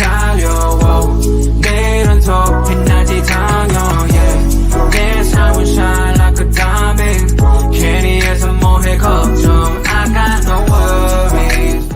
달려와 내일은 더 빛나지 당연 yeah. 내 삶은 shine like a diamond 괜히 해서 뭐해 걱정 I got no worries.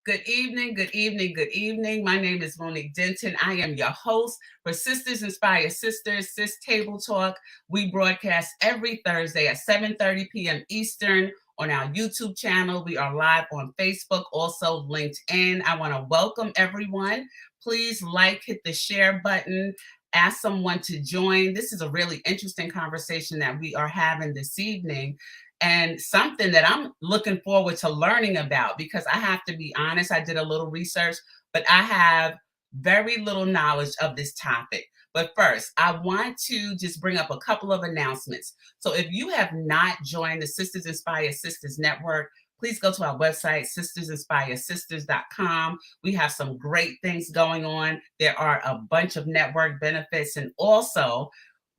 Good evening, good evening, good evening. My name is Monique Denton. I am your host for Sisters Inspire Sisters, Sis Table Talk. We broadcast every Thursday at 7:30 p.m. Eastern on our YouTube channel. We are live on Facebook, also LinkedIn. I want to welcome everyone. Please hit the share button, ask someone to join. This is a really interesting conversation that we are having this evening. And something that I'm looking forward to learning about, because I have to be honest, I did a little research, but I have very little knowledge of this topic. But first, I want to just bring up a couple of announcements. So if you have not joined the Sisters Inspire Sisters Network, please go to our website, sistersinspiresisters.com. We have some great things going on. There are a bunch of network benefits, and also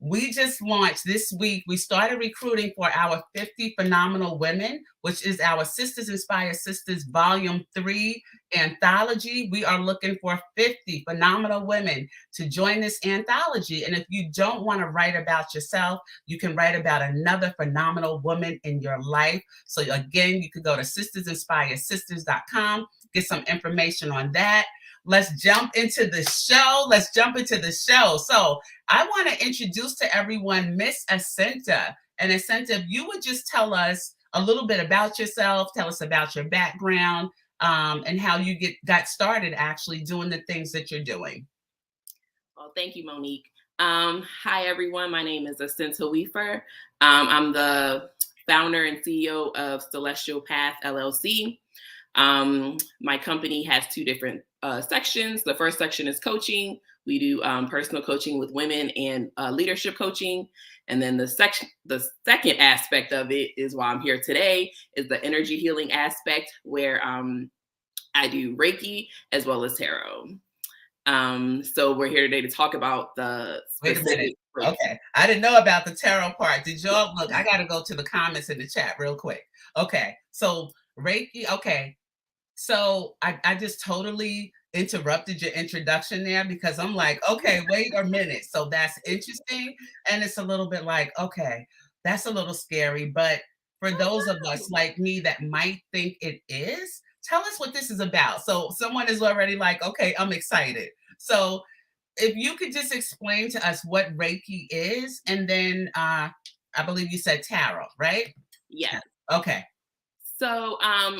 we just launched this week. We started recruiting for our 50 Phenomenal Women, which is our Sisters Inspire Sisters Volume 3 anthology. We are looking for 50 phenomenal women to join this anthology. And if you don't want to write about yourself, you can write about another phenomenal woman in your life. So again, you could go to sistersinspiresisters.com, get some information on that. Let's jump into the show. So I want to introduce to everyone Miss Acinta. And Acinta, if you would just tell us a little bit about yourself, tell us about your background, and how you got started actually doing the things that you're doing. Well, thank you, Monique. Hi, everyone. My name is Acinta Weefur. I'm the founder and CEO of Celestial Path, LLC. My company has two different sections. The first section is coaching. We do personal coaching with women and leadership coaching. And then the second aspect of it is why I'm here today is the energy healing aspect, where I do Reiki as well as tarot. So we're here today to talk about the Wait a minute. Okay. I didn't know about the tarot part. Did y'all look? I got to go to the comments in the chat real quick. Okay. So Reiki. Okay. So I just totally interrupted your introduction there because I'm like, okay, wait a minute. So that's interesting. And it's a little bit like, okay, that's a little scary. But for those of us like me that might think it is, tell us what this is about. So someone is already like, okay, I'm excited. So if you could just explain to us what Reiki is, and then I believe you said tarot, right? Yeah. Okay. So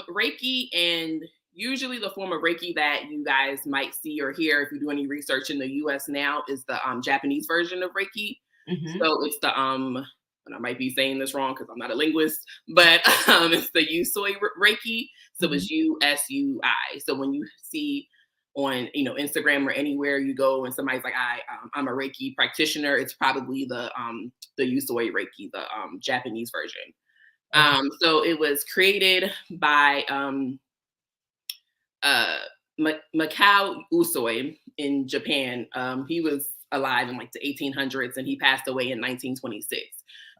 Reiki, and usually the form of Reiki that you guys might see or hear if you do any research in the US now is the Japanese version of Reiki. Mm-hmm. So it's the, and I might be saying this wrong because I'm not a linguist, but it's the Usui Reiki. So mm-hmm. It's USUI. So when you see on Instagram or anywhere you go and somebody's like, I'm a Reiki practitioner, it's probably the Usui Reiki, the Japanese version. So it was created by Mikao Usui in Japan. He was alive in like the 1800s and he passed away in 1926.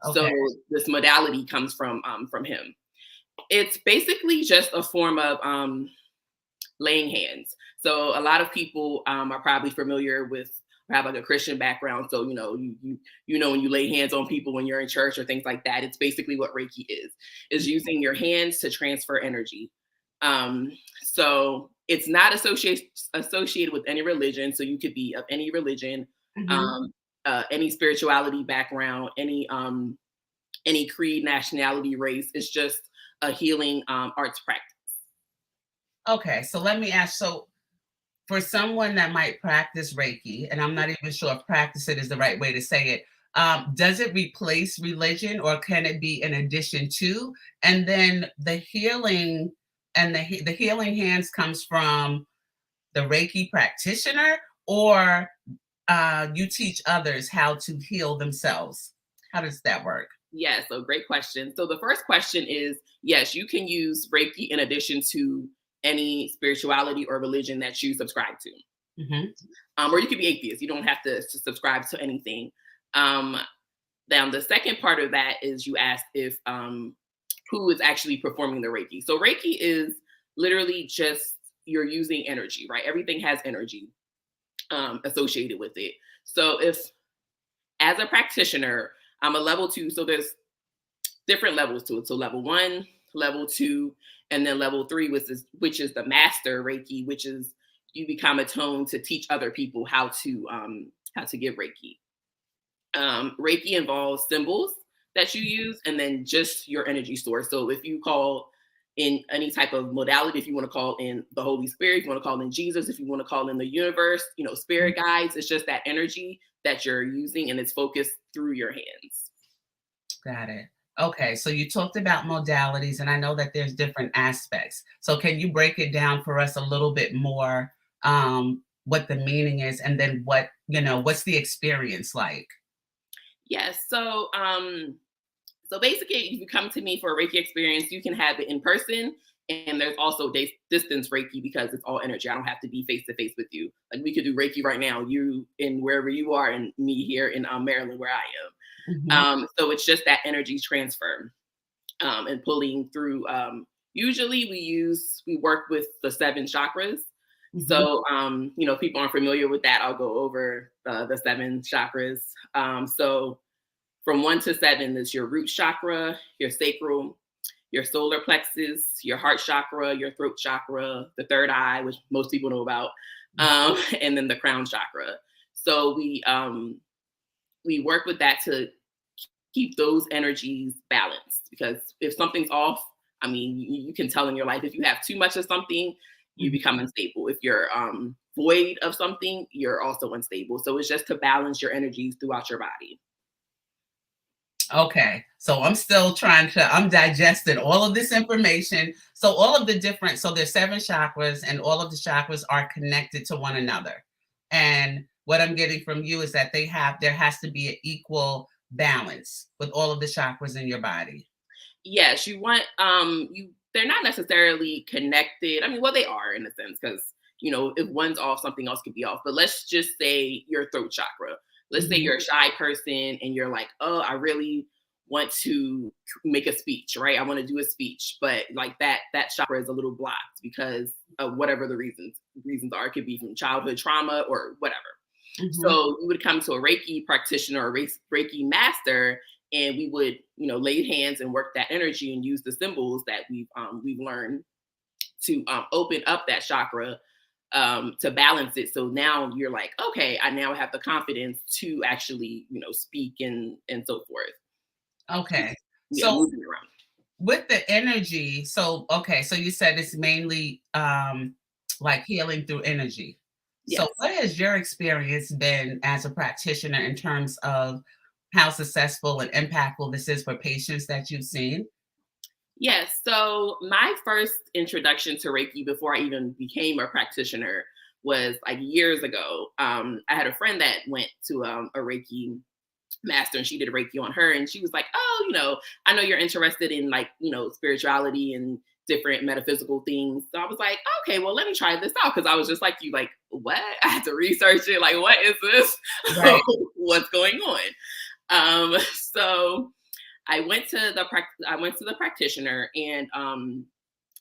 Okay. So this modality comes from him. It's basically just a form of laying hands. So a lot of people are probably familiar with, have like a Christian background. So, you know, when you lay hands on people when you're in church or things like that, it's basically what Reiki is using your hands to transfer energy. So it's not associated with any religion. So you could be of any religion, mm-hmm. Any spirituality background, any creed, nationality, race. It's just a healing arts practice. Okay. So let me ask, so for someone that might practice Reiki, and I'm not even sure if practice it is the right way to say it, does it replace religion or can it be in addition to? And then the healing and the healing hands comes from the Reiki practitioner, or you teach others how to heal themselves? How does that work? Yeah, so great question. So the first question is, yes, you can use Reiki in addition to any spirituality or religion that you subscribe to. Mm-hmm. Or you could be atheist. You don't have to subscribe to anything. Then the second part of that is you asked if who is actually performing the Reiki. So Reiki is literally just you're using energy, right? Everything has energy associated with it. So if as a practitioner, I'm a level 2, so there's different levels to it. So level 1, level 2, and then level 3, which is the master Reiki, which is you become attuned to teach other people how to give Reiki. Reiki involves symbols that you use, and then just your energy source. So if you call in any type of modality, if you want to call in the Holy Spirit, if you want to call in Jesus, if you want to call in the universe, spirit guides, it's just that energy that you're using, and it's focused through your hands. Got it. Okay, so you talked about modalities, and I know that there's different aspects. So can you break it down for us a little bit more, what the meaning is, and then what's the experience like? Yes. So basically, if you come to me for a Reiki experience, you can have it in person, and there's also distance Reiki because it's all energy. I don't have to be face to face with you. Like we could do Reiki right now, you in wherever you are, and me here in Maryland where I am. Mm-hmm. So it's just that energy transfer and pulling through. Usually we work with the 7 chakras. Mm-hmm. So, people aren't familiar with that. I'll go over the 7 chakras. So from 1 to 7 is your root chakra, your sacral, your solar plexus, your heart chakra, your throat chakra, the third eye, which most people know about, and then the crown chakra. So we work with that to keep those energies balanced, because if something's off, I mean, you can tell in your life. If you have too much of something, you become unstable. If you're void of something, you're also unstable. So it's just to balance your energies throughout your body. Okay, so I'm digesting all of this information. So there's 7 chakras, and all of the chakras are connected to one another. And what I'm getting from you is that there has to be an equal balance with all of the chakras in your body. Yes, you want they're not necessarily connected. I mean, well, they are in a sense, because if one's off, something else could be off. But let's just say your throat chakra. Let's say you're a shy person and you're like, oh, I really want to make a speech, right? I want to do a speech, but like that chakra is a little blocked because of whatever the reasons are. It could be from childhood trauma or whatever. Mm-hmm. So you would come to a Reiki practitioner or Reiki master, and we would, lay hands and work that energy and use the symbols that we've learned to open up that chakra to balance it. So now you're like, okay, I now have the confidence to actually, speak and so forth. Okay. Yeah, so moving around. With the energy, so you said it's mainly like healing through energy. Yes. So what has your experience been as a practitioner in terms of how successful and impactful this is for patients that you've seen? Yes. So my first introduction to Reiki before I even became a practitioner was like years ago. I had a friend that went to a Reiki master, and she did Reiki on her, and she was like, oh, I know you're interested in like, spirituality and different metaphysical things. So I was like, okay, well, let me try this out. Cause I was just like you, like, what? I had to research it. Like, what is this? Right. What's going on? So I went to the practitioner, and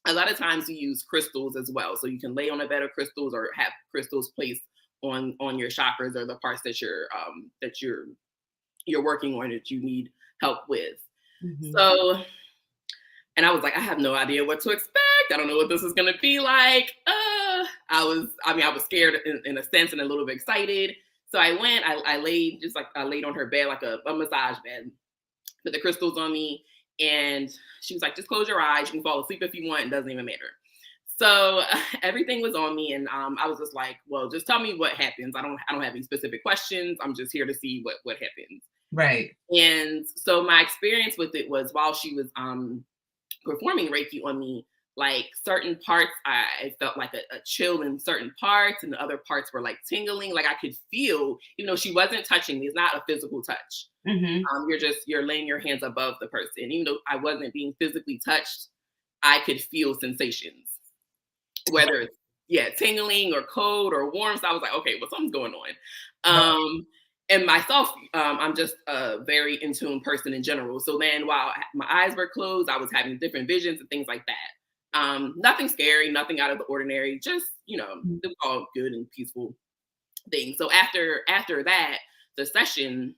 a lot of times we use crystals as well. So you can lay on a bed of crystals or have crystals placed on your chakras or the parts that you're working on that you need help with. Mm-hmm. So, and I was like, I have no idea what to expect. I don't know what this is going to be like. I was scared in a sense and a little bit excited. So I went, I laid on her bed, like a massage bed, with the crystals on me. And she was like, just close your eyes. You can fall asleep if you want. It doesn't even matter. So everything was on me. And I was just like, well, just tell me what happens. I don't have any specific questions. I'm just here to see what happens. Right. And so my experience with it was, while she was performing Reiki on me, like certain parts, I felt like a chill in certain parts, and the other parts were like tingling. Like I could feel, even though she wasn't touching me, it's not a physical touch. Mm-hmm. You're laying your hands above the person. Even though I wasn't being physically touched, I could feel sensations, whether it's tingling or cold or warm. So I was like, okay, well, something's going on. And myself, I'm just a very in tune person in general. So then while my eyes were closed, I was having different visions and things like that. Nothing scary, nothing out of the ordinary, just, it was all good and peaceful things. So after that, the session,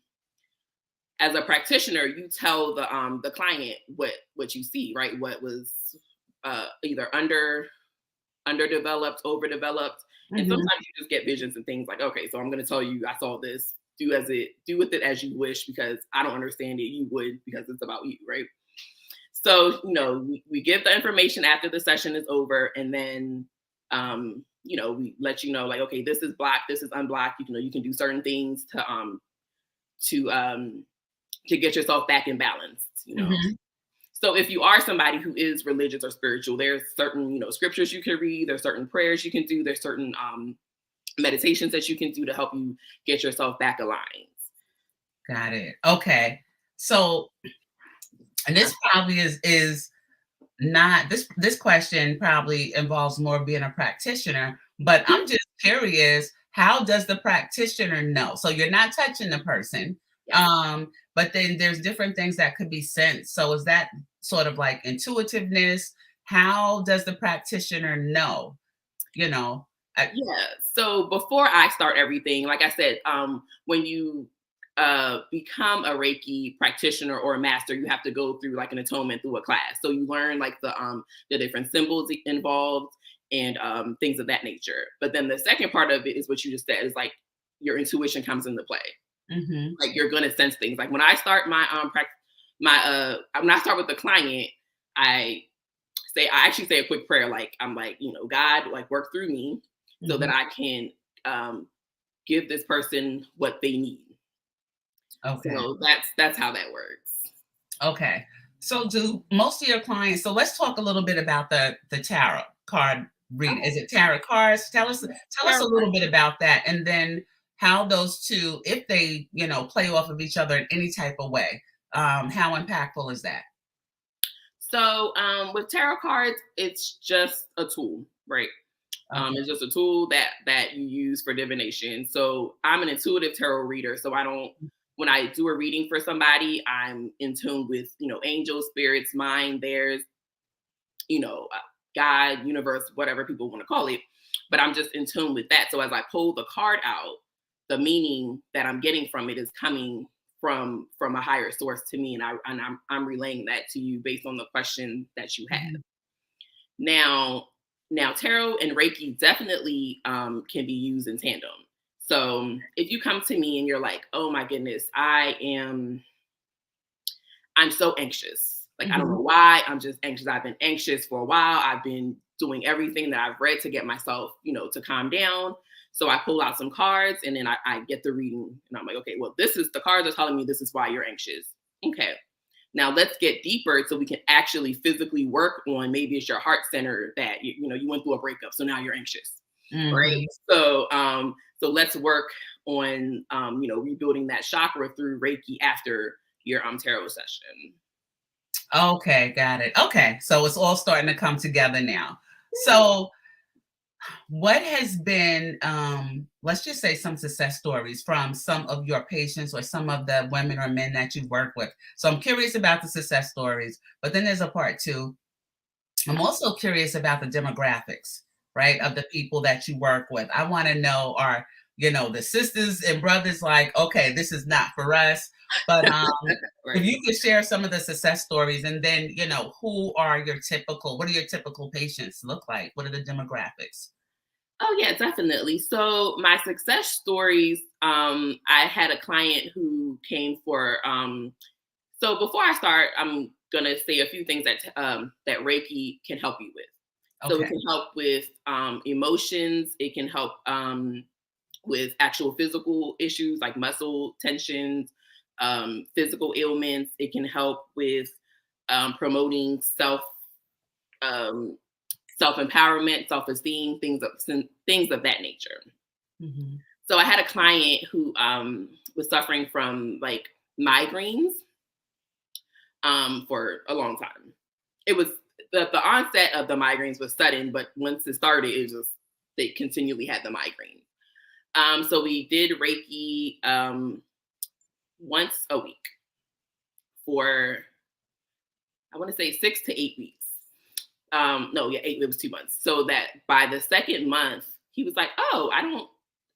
as a practitioner, you tell the client what you see, right? What was either underdeveloped, overdeveloped. And sometimes you just get visions and things like, okay, so I'm going to tell you, I saw this, do with it as you wish, because I don't understand it. You would, because it's about you, right? So, we give the information after the session is over, and then, we let you know, like, okay, this is blocked, this is unblocked. You can do certain things to get yourself back in balance, So if you are somebody who is religious or spiritual, there's certain, scriptures you can read, there's certain prayers you can do, there's certain meditations that you can do to help you get yourself back aligned. Got it. Okay. So, and this probably is not, this question probably involves more being a practitioner, but I'm just curious, how does the practitioner know? So you're not touching the person, but then there's different things that could be sensed. So is that sort of like intuitiveness? How does the practitioner know? So before I start everything, like I said, when you become a Reiki practitioner or a master, you have to go through like an atonement through a class. So you learn like the different symbols involved and things of that nature. But then the second part of it is what you just said, is like your intuition comes into play. Like you're gonna sense things. Like when I start when I start with the client, I actually say a quick prayer. Like I'm like, God, like work through me so that I can give this person what they need. Okay. So that's how that works. Okay. So do most of your clients, so let's talk a little bit about the tarot card reading. Is it tarot cards? Tell us a little bit about that, and then how those two, if they, play off of each other in any type of way, how impactful is that? So with tarot cards, it's just a tool, right? It's just a tool that you use for divination. So I'm an intuitive tarot reader, so when I do a reading for somebody, I'm in tune with, angels, spirits, mine, theirs, God, universe, whatever people want to call it. But I'm just in tune with that. So as I pull the card out, the meaning that I'm getting from it is coming from a higher source to me, and I'm relaying that to you based on the question that you have. Now tarot and Reiki definitely can be used in tandem. So if you come to me and you're like, oh my goodness, I'm so anxious. Like, I don't know why, I'm just anxious. I've been anxious for a while. I've been doing everything that I've read to get myself, to calm down. So I pull out some cards and then I get the reading and I'm like, okay, well, the cards are telling me this is why you're anxious. Okay. Now let's get deeper so we can actually physically work on, maybe it's your heart center that, you went through a breakup. So now you're anxious. Right. So let's work on, rebuilding that chakra through Reiki after your tarot session. Okay. Got it. Okay. So it's all starting to come together now. So what has been, let's just say some success stories from some of your patients or some of the women or men that you work with? So I'm curious about the success stories, but then there's a part two. I'm also curious about the demographics, right, of the people that you work with. I want to know, are, the sisters and brothers like, okay, this is not for us, but right. If you could share some of the success stories, and then, what are your typical patients look like? What are the demographics? Oh yeah, definitely. So my success stories, I had a client who came for, so before I start, I'm going to say a few things that Reiki can help you with. Okay. So it can help with emotions. It can help with actual physical issues like muscle tensions, physical ailments. It can help with promoting self-empowerment, self-esteem, things of that nature. So I had a client who was suffering from like migraines for a long time. It was the onset of the migraines was sudden, but once it started, they continually had the migraine. So we did Reiki once a week for, I want to say 6 to 8 weeks. No, yeah, it was 2 months. So that by the second month, he was like, oh,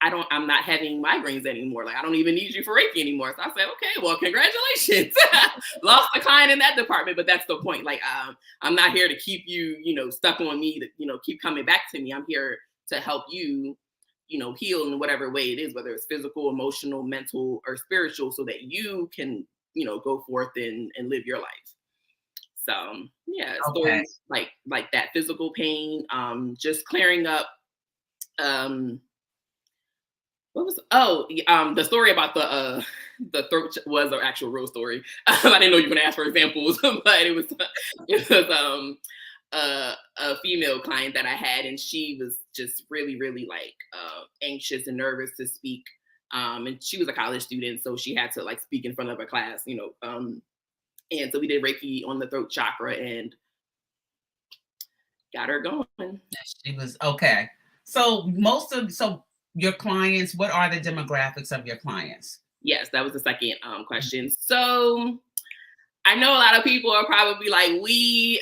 I'm not having migraines anymore. Like, I don't even need you for Reiki anymore. So I said, okay, well, congratulations. Lost a client in that department, but that's the point. Like, I'm not here to keep you, stuck on me to, keep coming back to me. I'm here to help you, heal in whatever way it is, whether it's physical, emotional, mental, or spiritual, so that you can, go forth and live your life. So yeah, Okay. stories like that physical pain, just clearing up, the story about the throat was an actual real story. I didn't know you were gonna ask for examples, but it was a female client that I had, and she was just really, really like anxious and nervous to speak. And she was a college student, so she had to like speak in front of a class, and so we did Reiki on the throat chakra and got her going. She was okay. So your clients, what are the demographics of your clients? Yes, that was the second question. So I know a lot of people are probably like, we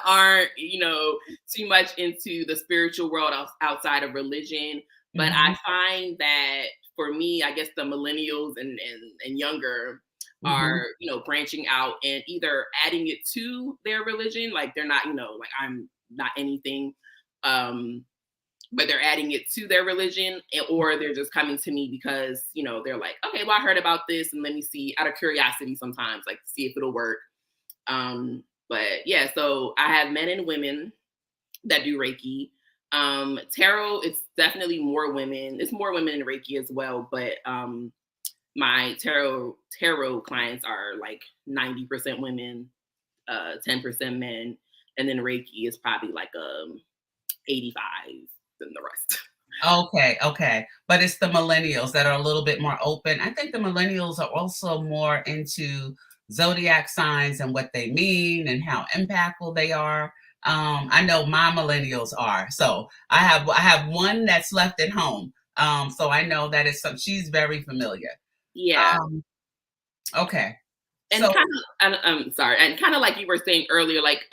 aren't, too much into the spiritual world outside of religion. But I find that for me, I guess the millennials and younger are, branching out and either adding it to their religion, like they're not, like I'm not anything, but they're adding it to their religion, or they're just coming to me because, they're like, okay, well, I heard about this and let me see, out of curiosity sometimes, like see if it'll work. But yeah, so I have men and women that do Reiki. Tarot, it's definitely more women. It's more women in Reiki as well, but my tarot clients are like 90% women, 10% men, and then Reiki is probably like 85 than the rest. Okay. But it's the millennials that are a little bit more open. I think the millennials are also more into zodiac signs and what they mean and how impactful they are. I know my millennials are. So I have one that's left at home. So I know that she's very familiar. Yeah. Okay. And kind of like you were saying earlier, like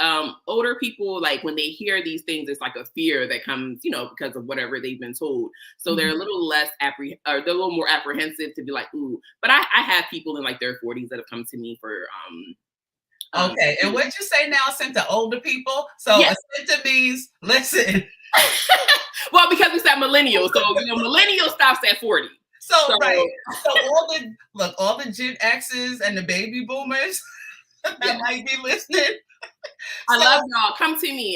older people, like when they hear these things, it's like a fear that comes, because of whatever they've been told. So they're a little less they're a little more apprehensive to be like, ooh. But I have people in like their 40s that have come to me for okay. And what'd you say now, Acinta? Older people? So yes. Acinta means listen. Well, because we said millennials, so millennial stops at 40. So right. So all the Gen X's and the baby boomers that might be listening. I love y'all. Come to me.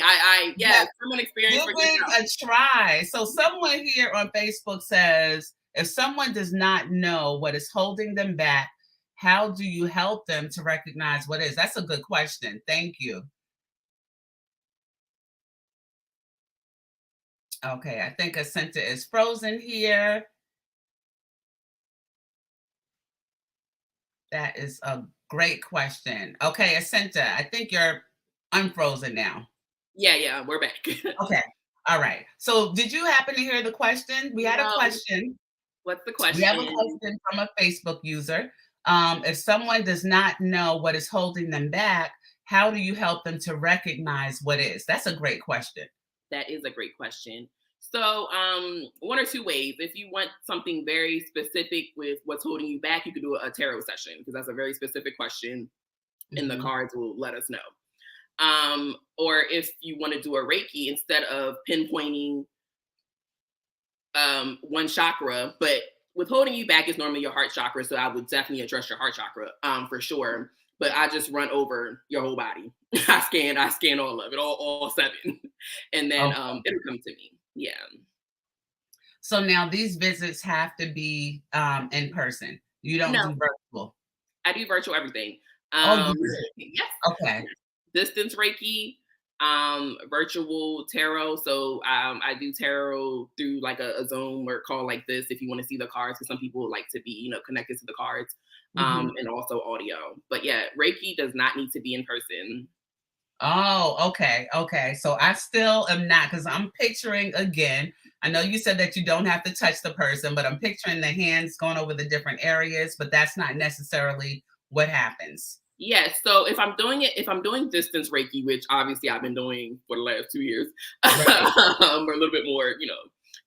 Someone experience. Give it a try. So someone here on Facebook says, if someone does not know what is holding them back, how do you help them to recognize what is? That's a good question. Thank you. Okay, I think Acinta is frozen here. That is a great question. Okay, Acinta, I think you're unfrozen now. Yeah, we're back. Okay, all right. So did you happen to hear the question? We had a question. What's the question? We have a question from a Facebook user. If someone does not know what is holding them back, how do you help them to recognize what is? That's a great question. That is a great question. So one or two ways. If you want something very specific with what's holding you back, you could do a tarot session because that's a very specific question and the cards will let us know. Or if you want to do a Reiki, instead of pinpointing one chakra, but with holding you back is normally your heart chakra. So I would definitely address your heart chakra for sure. But I just run over your whole body. I scan all of it, all seven. And then it'll come to me. Yeah. So now these visits have to be in person. You don't do virtual. I do virtual everything. You do? Yes. Okay. Distance Reiki, virtual tarot. So I do tarot through like a Zoom or call like this if you want to see the cards, because some people like to be, connected to the cards, and also audio. But yeah, Reiki does not need to be in person. Oh, okay. So I still am not, because I'm picturing again. I know you said that you don't have to touch the person, but I'm picturing the hands going over the different areas, but that's not necessarily what happens. Yes. So if I'm doing distance Reiki, which obviously I've been doing for the last 2 years, Right. or a little bit more,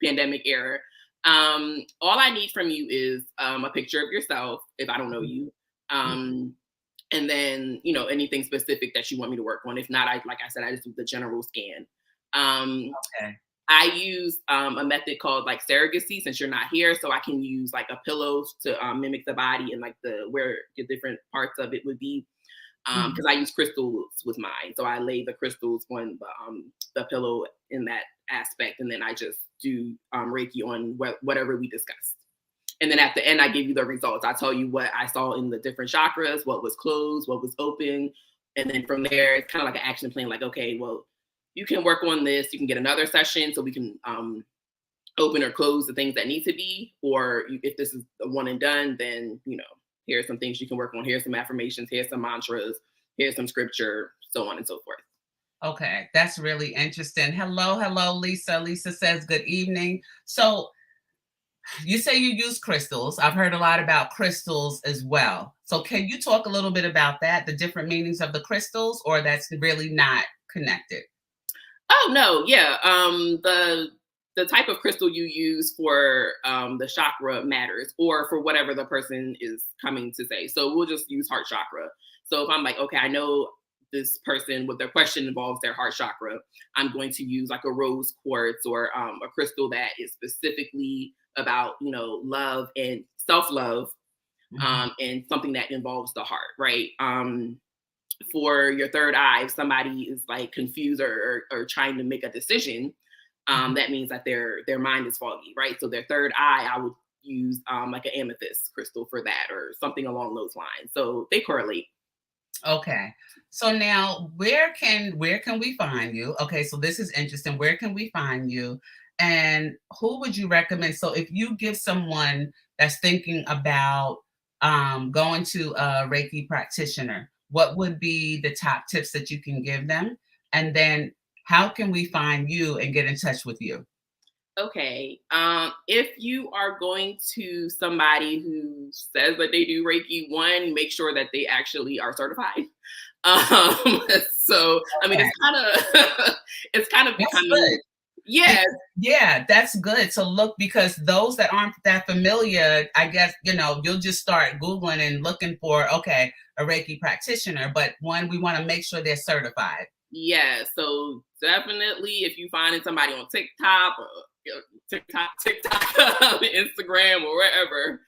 pandemic era. All I need from you is a picture of yourself if I don't know you. And then, anything specific that you want me to work on. If not, like I said, I just do the general scan. Okay. I use a method called like surrogacy since you're not here. So I can use like a pillow to mimic the body and like where the different parts of it would be. Because I use crystals with mine. So I lay the crystals on the pillow in that aspect. And then I just do Reiki on whatever we discussed. And then at the end, I give you the results. I tell you what I saw in the different chakras, what was closed, what was open. And then from there, it's kind of like an action plan. Like, okay, well, you can work on this. You can get another session so we can open or close the things that need to be. Or if this is a one and done, then, here's some things you can work on. Here's some affirmations. Here's some mantras. Here's some scripture, so on and so forth. Okay, that's really interesting. Hello, Lisa. Lisa says, good evening. So you say you use crystals. I've heard a lot about crystals as well. So can you talk a little bit about that, the different meanings of the crystals, or that's really not connected? Oh, no. Yeah. The type of crystal you use for the chakra matters, or for whatever the person is coming to say. So we'll just use heart chakra. So if I'm like, okay, I know this person with their question involves their heart chakra, I'm going to use like a rose quartz or a crystal that is specifically about, love and self-love, and something that involves the heart, right? For your third eye, if somebody is like confused or trying to make a decision, that means that their mind is foggy, right? So their third eye, I would use like an amethyst crystal for that or something along those lines. So they correlate. Okay. So now where can we find you? Okay, so this is interesting. Where can we find you? And who would you recommend? So if you give someone that's thinking about going to a Reiki practitioner, what would be the top tips that you can give them? And then how can we find you and get in touch with you? Okay. If you are going to somebody who says that they do Reiki, one, make sure that they actually are certified. So I mean, Okay. it's kind of That's becoming, good. yeah, Yeah, that's good. So look, because those that aren't that familiar, I guess, you'll just start Googling and looking for, okay, a Reiki practitioner. But one, we want to make sure they're certified. yeah. So definitely, if you finding somebody on TikTok or TikTok, Instagram, or wherever,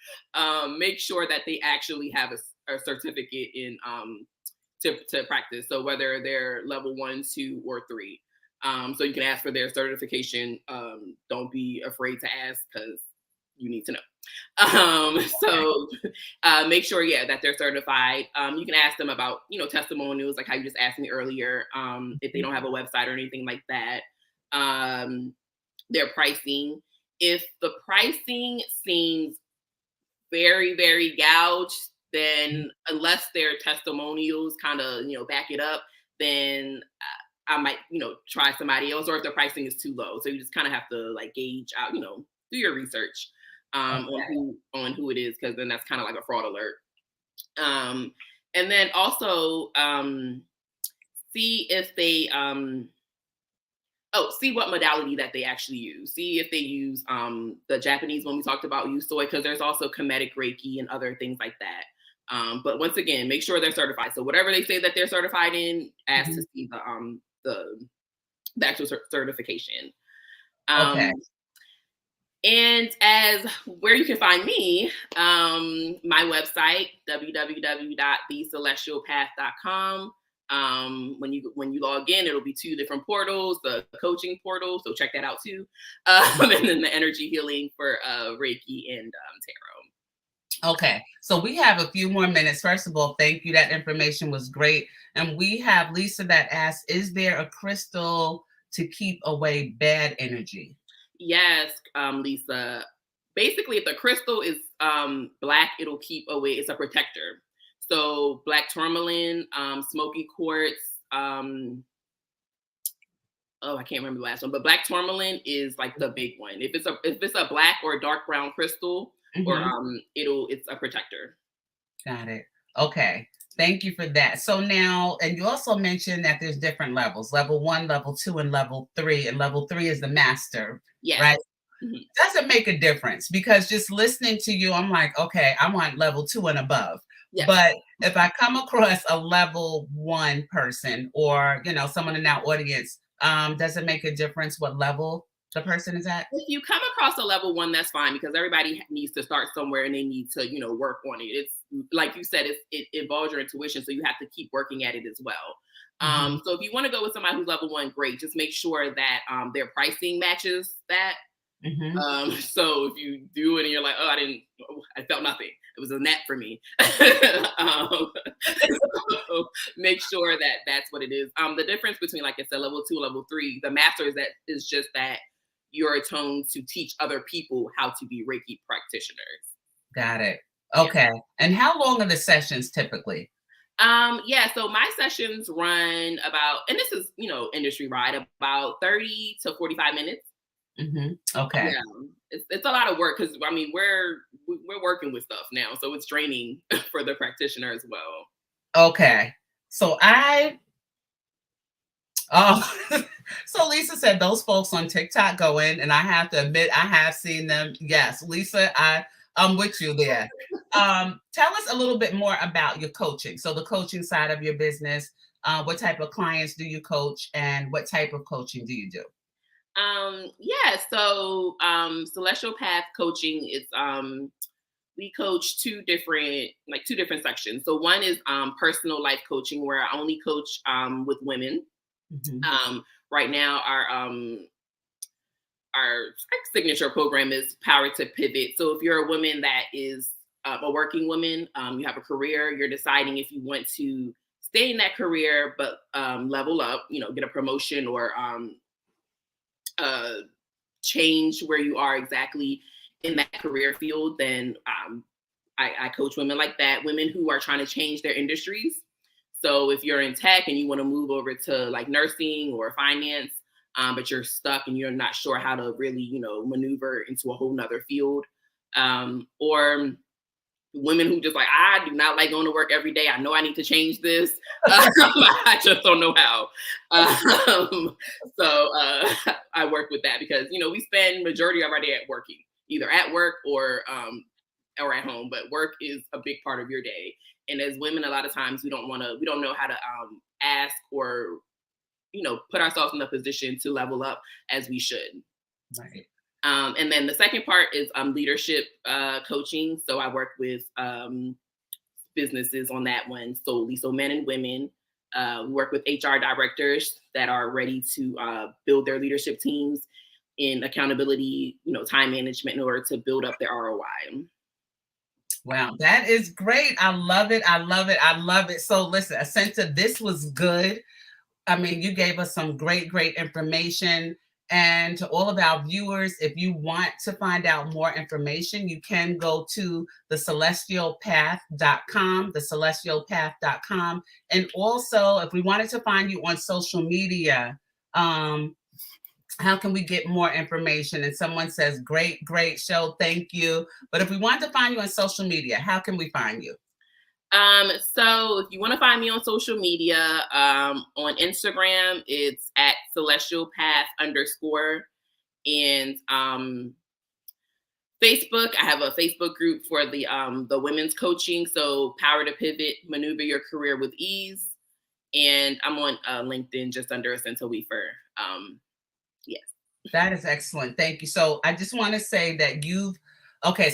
make sure that they actually have a certificate in to practice. So whether they're level 1, 2, or 3. So you can ask for their certification. Don't be afraid to ask because you need to know. So make sure, that they're certified. You can ask them about, testimonials, like how you just asked me earlier, if they don't have a website or anything like that. Their pricing. If the pricing seems very, very gouged, then unless their testimonials kind of, back it up, then I might, try somebody else, or if the pricing is too low. So you just kind of have to like gauge out, do your research on who it is, because then that's kind of like a fraud alert. And then also see if they see what modality that they actually use. See if they use the Japanese one we talked about, Usoi, because there's also Kemetic Reiki and other things like that. But once again, make sure they're certified. So whatever they say that they're certified in, ask to see the actual certification. Okay. And as where you can find me, my website, www.thecelestialpath.com. When you log in, it'll be 2 different portals, the coaching portal, so check that out too. And then the energy healing for Reiki and tarot. Okay, so we have a few more minutes. First of all, thank you. That information was great. And we have Lisa that asked, is there a crystal to keep away bad energy? Yes, Lisa. Basically, if the crystal is black, it'll keep away. It's a protector. So black tourmaline, smoky quartz. I can't remember the last one, but black tourmaline is like the big one. If it's a black or a dark brown crystal, or it's a protector. Got it. Okay. Thank you for that. So now, and you also mentioned that there's different levels, level 1, level 2, and level 3. And level 3 is the master, Yes. right? Mhm. Doesn't make a difference because just listening to you, I'm like, okay, I want level 2 and above. Yes. But if I come across a level 1 person or, you know, someone in our audience, does it make a difference what level the person is at? If you come across a level 1, that's fine because everybody needs to start somewhere and they need to, you know, work on it. It's like you said, it involves your intuition, so you have to keep working at it as well. So if you want to go with somebody who's level 1, great. Just make sure that their pricing matches that. So if you do it and you're like, oh, I felt nothing. It was a net for me. So make sure that that's what it is. The difference between, like I said, level 2 and level 3, the master is just that you're attuned to teach other people how to be Reiki practitioners. Got it. Okay. Yeah. And how long are the sessions typically? Yeah, so my sessions run about, and this is, you know, industry wide, about 30 to 45 minutes. Okay. Yeah, it's a lot of work because I mean we're working with stuff now, so it's draining for the practitioner as well. Okay. So so Lisa said those folks on TikTok go in, and I have to admit I have seen them. Yes, Lisa, I'm with you there. Tell us a little bit more about your coaching. So the coaching side of your business, what type of clients do you coach, and what type of coaching do you do? So Celestial Path Coaching is we coach two different sections. So one is personal life coaching, where I only coach with women. Right now our signature program is Power to Pivot. So if you're a woman that is a working woman, you have a career, you're deciding if you want to stay in that career but level up, you know, get a promotion or change where you are exactly in that career field, then I coach women like that, women who are trying to change their industries. So if you're in tech and you want to move over to like nursing or finance, but you're stuck and you're not sure how to really, you know, maneuver into a whole nother field, or women who just like, I do not like going to work every day. I know I need to change this. I just don't know how. So I work with that because, you know, we spend majority of our day at working, either at work or at home, but work is a big part of your day. And as women, a lot of times we don't know how to ask or, you know, put ourselves in a position to level up as we should. Right. And then the second part is leadership coaching. So I work with businesses on that one solely. So men and women. We work with HR directors that are ready to build their leadership teams in accountability, you know, time management in order to build up their ROI. Wow, that is great. I love it. I love it. I love it. So listen, Acinta, this was good. I mean, you gave us some great information. And to all of our viewers, if you want to find out more information, you can go to thecelestialpath.com, thecelestialpath.com. And also, if we wanted to find you on social media, how can we get more information? And someone says, great show. Thank you. But if we want to find you on social media, how can we find you? So if you want to find me on social media, on Instagram, it's at Celestial Path _ and Facebook, I have a Facebook group for the women's coaching. So Power to Pivot, Maneuver Your Career with Ease. And I'm on LinkedIn just under Acinta Weefur. Yes. That is excellent. Thank you. So I just want to say that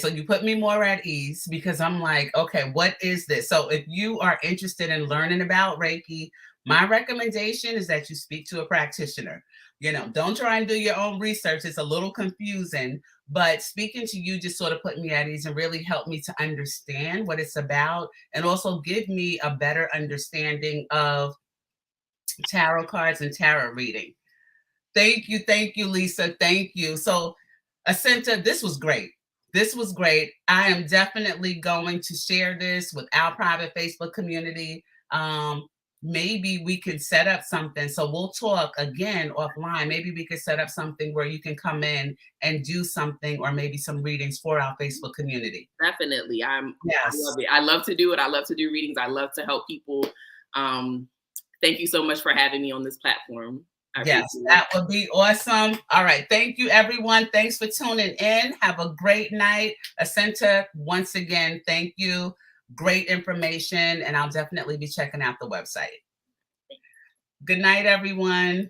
so you put me more at ease because I'm like, okay, what is this? So if you are interested in learning about Reiki, my recommendation is that you speak to a practitioner. You know, don't try and do your own research. It's a little confusing, but speaking to you just sort of put me at ease and really helped me to understand what it's about and also give me a better understanding of tarot cards and tarot reading. Thank you, Lisa. Thank you. So, Acinta, this was great. I am definitely going to share this with our private Facebook community. maybe we could set up something. So we'll talk again offline. Maybe we could set up something where you can come in and do something, or maybe some readings for our Facebook community. Definitely. I Yes. love it. I love to do it. I love to do readings. I love to help people. Thank you so much for having me on this platform. Yes, that would be awesome. All right. Thank you, everyone. Thanks for tuning in. Have a great night. Acinta, once again, thank you. Great information. And I'll definitely be checking out the website. Good night, everyone.